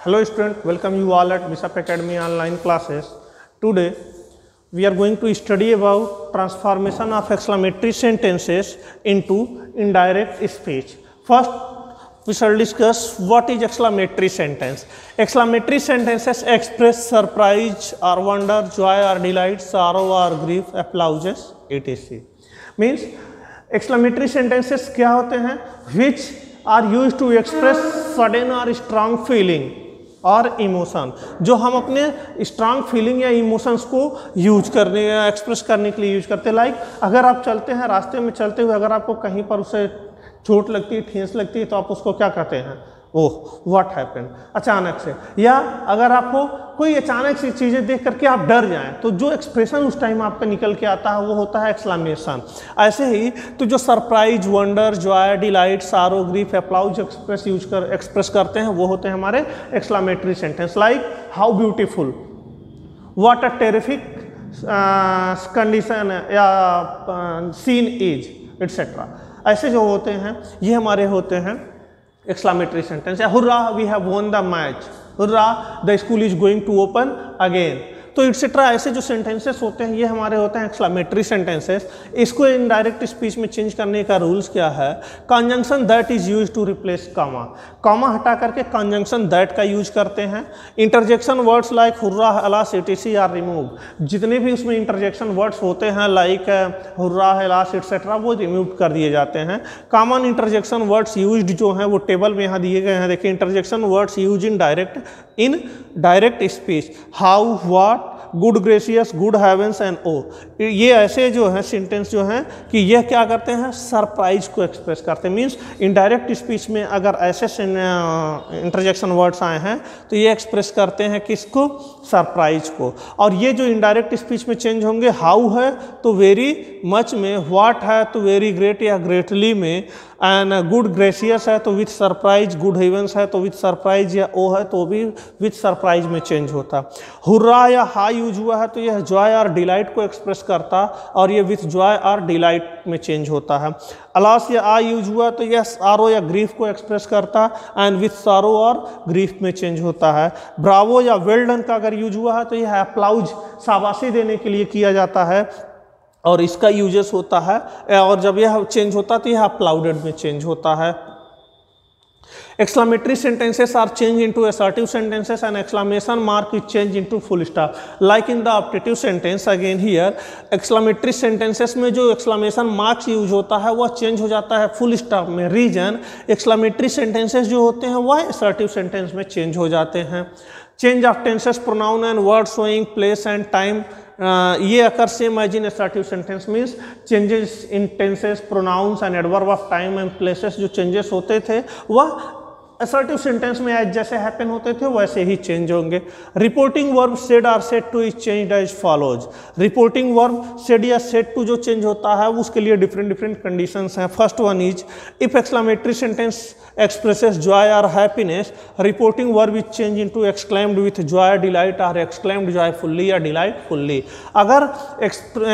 Hello student, welcome you all at Bishop Academy online classes. Today we are going to study about transformation of exclamatory sentences into indirect speech. First we shall discuss what is exclamatory sentence. Exclamatory sentences express surprise or wonder, joy or delight, sorrow or grief, applauses, etc. Means exclamatory sentences क्या होते हैं? Which are used to express sudden or strong feeling और emotion, जो हम अपने strong feeling या emotions को use करने या एक्सप्रेस करने के लिए यूज करते हैं। लाइक अगर आप चलते हैं रास्ते में चलते हुए अगर आपको कहीं पर उसे चोट लगती है, ठेस लगती है, तो आप उसको क्या कहते हैं? ओह व्हाट हैपेंड, अचानक से। या अगर आपको कोई अचानक सी चीज़ें देख करके आप डर जाएं तो जो एक्सप्रेशन उस टाइम आपका निकल के आता है वो होता है एक्सक्लेमेशन। ऐसे ही तो जो सरप्राइज, वंडर, जॉय, डिलाइट, सारो, ग्रीफ, अप्लाउज एक्सप्रेस करते हैं वो होते हैं हमारे exclamatory sentence. Like how beautiful, what a terrific condition या सीन इज, एटसेट्रा। ऐसे जो होते हैं ये हमारे होते हैं exclamatory sentence। या hurrah we have won the match, hurrah the school is going to open again, तो एटसेट्रा। ऐसे जो सेंटेंसेस होते हैं ये हमारे होते हैं एक्सक्लेमेटरी सेंटेंसेस। इसको इनडायरेक्ट स्पीच में चेंज करने का रूल्स क्या है? Conjunction that is use to replace comma, comma हटा करके कंजंक्शन दैट का यूज करते हैं। Interjection words like hurrah, alas, ETC are remove, जितने भी उसमें इंटरजेक्शन वर्ड्स होते हैं लाइक हुर्रा, अलास एटसेट्रा वो रिमूव कर दिए जाते हैं। कॉमन इंटरजेक्शन वर्ड्स यूज्ड जो हैं वो टेबल में यहाँ दिए गए हैं, देखिए। Interjection words use in direct speech, how, what, good gracious, good heavens and oh. ये ऐसे जो हैं सेंटेंस जो हैं कि यह क्या करते हैं? सरप्राइज को एक्सप्रेस करते हैं। मीन्स इनडायरेक्ट स्पीच में अगर ऐसे इंटरजेक्शन वर्ड्स आए हैं तो ये एक्सप्रेस करते हैं किसको? सरप्राइज को। और ये जो इनडायरेक्ट स्पीच में चेंज होंगे, हाउ है तो वेरी मच में, व्हाट है तो वेरी ग्रेट या ग्रेटली में, एंड गुड ग्रेसियस है तो विथ सरप्राइज, गुड हेवेंस है तो विथ सरप्राइज, या ओ है तो भी विथ सरप्राइज में चेंज होता। हुर्रा या हा यूज हुआ है तो यह जॉय और डिलाइट को एक्सप्रेस करता और ये विथ जॉय और डिलाइट में चेंज होता है। अलास या आ यूज हुआ तो यह सारो या ग्रीफ को एक्सप्रेस करता एंड विथ सारो और ग्रीफ में चेंज होता है। ब्रावो या वेल डन का अगर यूज हुआ है तो यह अप्लाउज, शाबाशी देने के लिए किया जाता है और इसका यूजेस होता है। और जब यह चेंज होता है तो यह अप्लाउडेड में चेंज होता है। Exclamatory sentences are changed into assertive sentences and exclamation mark is changed into full stop. Like in the optative sentence again here, exclamatory sentences में जो exclamation marks यूज होता है वह चेंज हो जाता है full stop में। रीजन exclamatory sentences जो होते हैं वह assertive sentence में चेंज हो जाते हैं। Change of tenses, pronoun and word showing place and time, ये occur same as in assertive sentence. Means changes in tenses, pronouns and adverb of time and places जो चेंजेस होते थे वह assertive sentence में as जैसे happen होते थे वैसे ही चेंज होंगे। रिपोर्टिंग वर्ब सेड और said to is changed as follows. Reporting verb said या सेड टू जो चेंज होता है उसके लिए डिफरेंट कंडीशंस हैं। First one is if exclamatory sentence expresses joy or happiness, reporting verb is changed into exclaimed with joy, delight or exclaimed joyfully या delightfully। अगर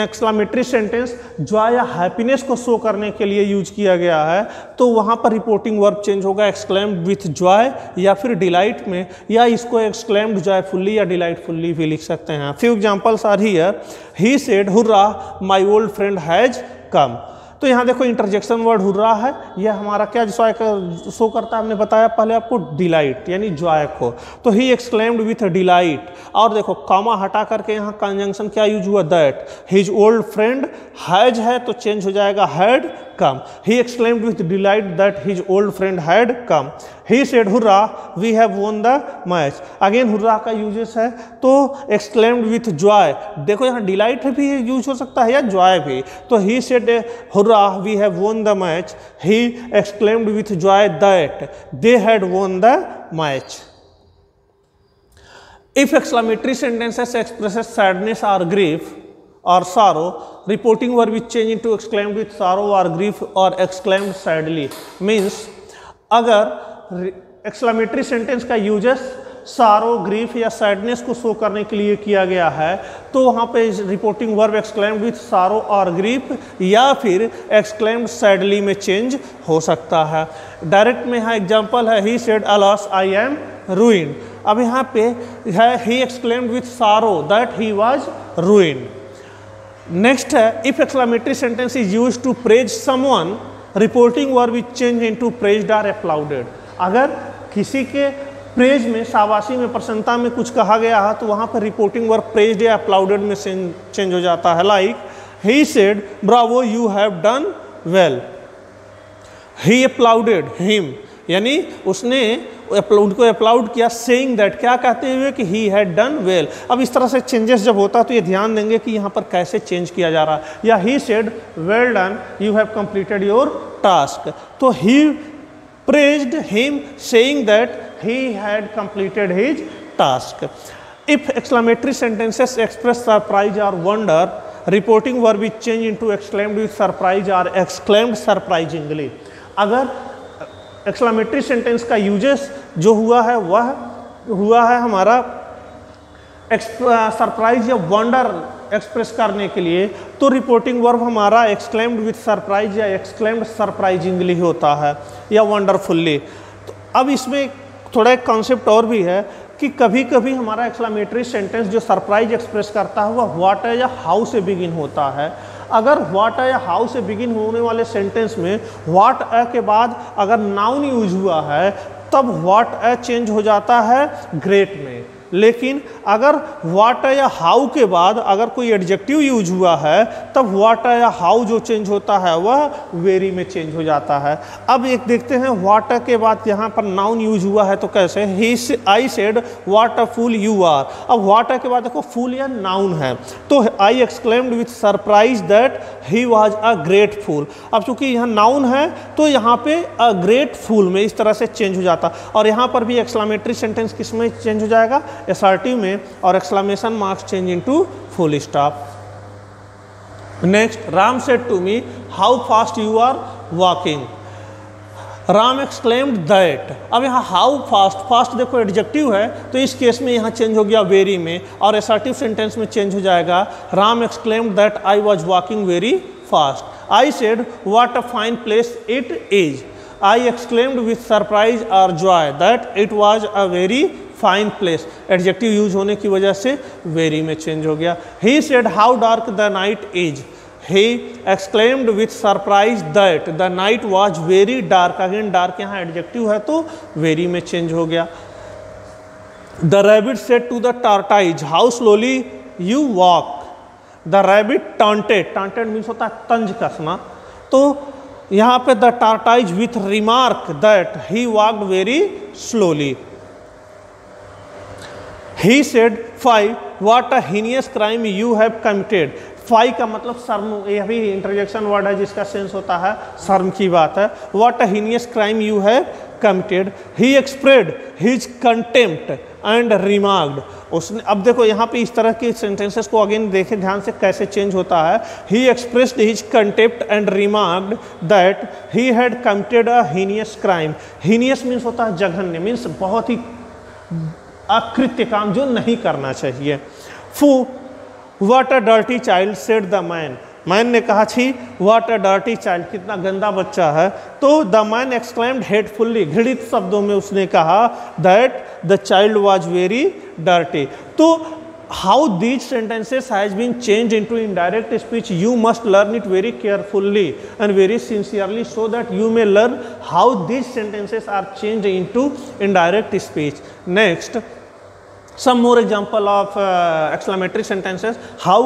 exclamatory sentence joy या happiness को शो करने के लिए यूज किया गया है तो वहाँ पर reporting verb चेंज होगा exclaimed with joy या फिर delight में, या इसको exclaimed joyfully या delightfully भी लिख सकते हैं। Few examples are here. He said, "Hurrah, my old friend has come." तो यहाँ देखो इंटरजेक्शन वर्ड हुर्रा है, यह हमारा क्या शो करता है? हमने बताया पहले आपको डिलाइट यानी जॉय को, तो ही एक्सक्लेम्ड विथ डिलाइट। और देखो कॉमा हटा करके यहाँ कंजंक्शन क्या यूज हुआ? That. His old friend has है तो चेंज हो जाएगा had come. He exclaimed with delight that his old friend had come. He said hurrah we have won the match. Again hurrah का यूजेस है तो exclaimed with Joy. देखो यहाँ delight भी यूज हो सकता है या जॉय भी। तो he said hurrah we have won the match, he exclaimed with joy that they had won the match. If exclamatory sentences expresses sadness or grief or sorrow, reporting verb is changed into exclaimed with sorrow or grief or exclaimed sadly। Means अगर exclamatory sentence का uses सारो, grief या sadness को show करने के लिए किया गया है तो वहाँ पे रिपोर्टिंग वर्ब एक्सक्लेम्ड विथ सारो और ग्रीफ या फिर एक्सक्लेम्ड सैडली में चेंज हो सकता है। डायरेक्ट में यहाँ एग्जांपल है he said alas I am ruined. अब यहाँ पे है he exclaimed with sorrow that he was ruined. Next है if exclamatory sentence is used to praise someone, reporting verb is changed into praised or applauded. अगर किसी के praise में, शाबाशी में, प्रसन्नता में कुछ कहा गया है तो वहाँ पर रिपोर्टिंग वर्ब प्रेज्ड या अप्लाउडेड में चेंज हो जाता है. Like he said bravo you have done well, he applauded him, यानी उसने उनको अप्लाउड किया, सेइंग दैट, क्या कहते हुए कि ही हैड डन वेल. अब इस तरह से चेंजेस जब होता है तो ये ध्यान देंगे कि यहाँ पर कैसे चेंज किया जा रहा है. या he said well done you have completed your task, तो he praised him saying that he had completed his task. If exclamatory sentences express surprise or wonder, reporting verb is changed into exclaimed with surprise or exclaimed surprisingly. अगर exclamatory sentence का uses जो हुआ है वह हुआ है हमारा surprise या वंडर एक्सप्रेस करने के लिए, तो रिपोर्टिंग वर्ब हमारा एक्सक्लेम्ड विथ सरप्राइज या एक्सक्लेम्ड सरप्राइजिंगली होता है या वंडरफुल्ली. तो अब इसमें थोड़ा एक कॉन्सेप्ट और भी है कि कभी कभी हमारा एक्सक्लेमेटरी सेंटेंस जो सरप्राइज एक्सप्रेस करता है वह व्हाट है या हाउ से बिगिन होता है. अगर व्हाट है या हाउ से बिगिन होने वाले सेंटेंस में व्हाट है के बाद अगर नाउन यूज हुआ है तब व्हाट है चेंज हो जाता है ग्रेट में. लेकिन अगर व्हाट या हाउ के बाद अगर कोई एडजेक्टिव यूज हुआ है तब व्हाट या हाउ जो चेंज होता है वह वेरी में चेंज हो जाता है. अब एक देखते हैं व्हाट के बाद यहाँ पर नाउन यूज हुआ है तो कैसे. He I said what a fool you are. अब व्हाट के बाद देखो फूल या नाउन है तो I exclaimed with surprise that he was a great fool. अब चूंकि यहाँ नाउन है तो यहाँ पे अ ग्रेट फूल में इस तरह से चेंज हो जाता. और यहाँ पर भी एक्सक्लेमेटरी सेंटेंस किस में चेंज हो जाएगा, एसआरटी में, और exclamation marks change into full stop. Next, Ram said to me how fast you are walking. Ram exclaimed that. अब यहाँ हाउ फास्ट, फास्ट देखो एडजेक्टिव है तो इस केस में यहाँ चेंज हो गया वेरी में, और एसर्टिव सेंटेंस में चेंज हो जाएगा Ram exclaimed that I was walking very fast. I said what a fine place it is. I exclaimed with surprise और joy that it was a very fine place. Adjective use होने की वजह से very में change हो गया. He said how dark the night is. He exclaimed with surprise that the night was very dark. Again dark यहाँ adjective है तो very में चेंज हो गया. The rabbit said to the tortoise how slowly you walk. The rabbit taunted. Taunted means होता है तंज कसना. तो यहाँ पे the tortoise with remark that he walked very slowly. He said, "Five, what a heinous crime you have committed." Fie का मतलब शर्म, यह भी इंटरजेक्शन वर्ड है जिसका सेंस होता है शर्म की बात है. What a heinous crime you have committed. He एक्सप्रेड his contempt and remarked. उसने, अब देखो यहाँ पे इस तरह के सेंटेंसेस को अगेन देखें ध्यान से कैसे चेंज होता है. He expressed his contempt and remarked that he had committed a heinous crime. Heinous means होता है जघन्य, मीन्स बहुत ही अकृत्य काम जो नहीं करना चाहिए. What a dirty child said the man. Man ने कहा छी what a dirty child, कितना गंदा बच्चा है. तो the man exclaimed hatefully, घृणित शब्दों में उसने कहा that the child was very dirty. तो how these sentences has been changed into indirect speech, you must learn it very carefully and very sincerely so that you may learn how these sentences are changed into indirect speech. Next, some more example of exclamatory sentences, how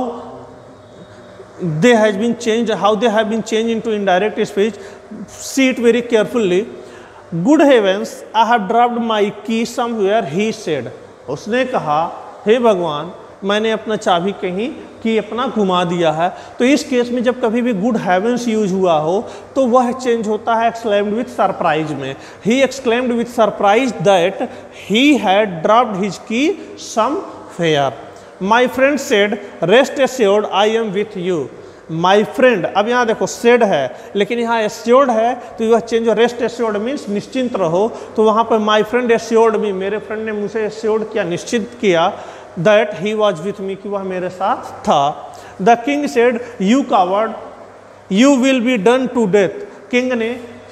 they have been changed into indirect speech. See it very carefully. Good heavens, I have dropped my key somewhere, he said. उसने कहा हे भगवान मैंने अपना चाबी कहीं कि अपना घुमा दिया है. तो इस केस में जब कभी भी गुड हेवेंस यूज हुआ हो तो वह चेंज होता है एक्सक्लेम्ड विथ सरप्राइज में. He exclaimed with surprise that he had dropped his key somewhere. My friend said rest assured I am with you. My friend, अब यहाँ देखो सेड है लेकिन यहाँ एश्योर्ड है तो यह चेंज, रेस्ट एश्योर्ड मीन्स निश्चिंत रहो. तो वहाँ पर माय फ्रेंड एश्योर्ड मी, मेरे फ्रेंड ने मुझे एश्योर्ड किया, निश्चित किया that he was with me, कि वह मेरे साथ था. The king said you coward you will be done to death. King ने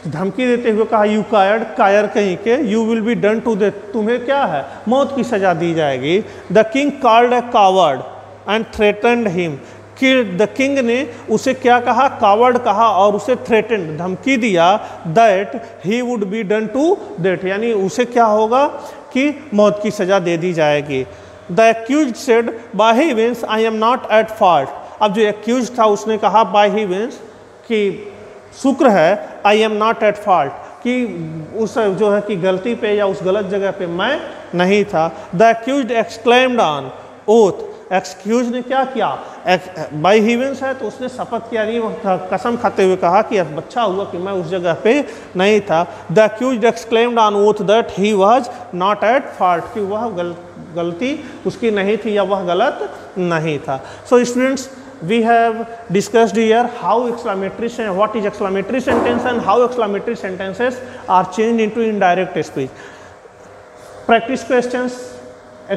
धमकी देते हुए कहा यू कायर्ड, कायर कहीं के, you will be done to death, तुम्हें क्या है, मौत की सजा दी जाएगी। The king called a coward and threatened him, कि द किंग ने उसे क्या कहा, कावर्ड कहा और उसे थ्रेटेंड, धमकी दिया, that he would be done to death, यानी उसे क्या होगा कि मौत की सजा दे दी जाएगी। The accused said by heavens I am not at fault, अब जो एक्यूज था उसने कहा बाय ही विंस कि शुक्र है, आई एम नॉट एट फॉल्ट, कि उस जो है कि गलती पे या उस गलत जगह पे मैं नहीं था। The accused exclaimed on oath, excuse ने क्या किया, बाय हीवेंस है तो उसने शपथ किया, नहीं कसम खाते हुए कहा कि अच्छा हुआ कि मैं उस जगह पे नहीं था। The accused exclaimed on oath that he was not at fault, कि वह गलती उसकी नहीं थी या वह गलत नहीं था। So students, we have discussed here how exclamatory, what is exclamatory sentence and how exclamatory sentences are changed into indirect speech. Practice questions,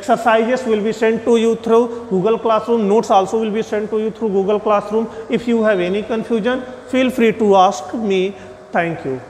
exercises will be sent to you through Google Classroom, notes also will be sent to you through Google Classroom. If you have any confusion, feel free to ask me. Thank you.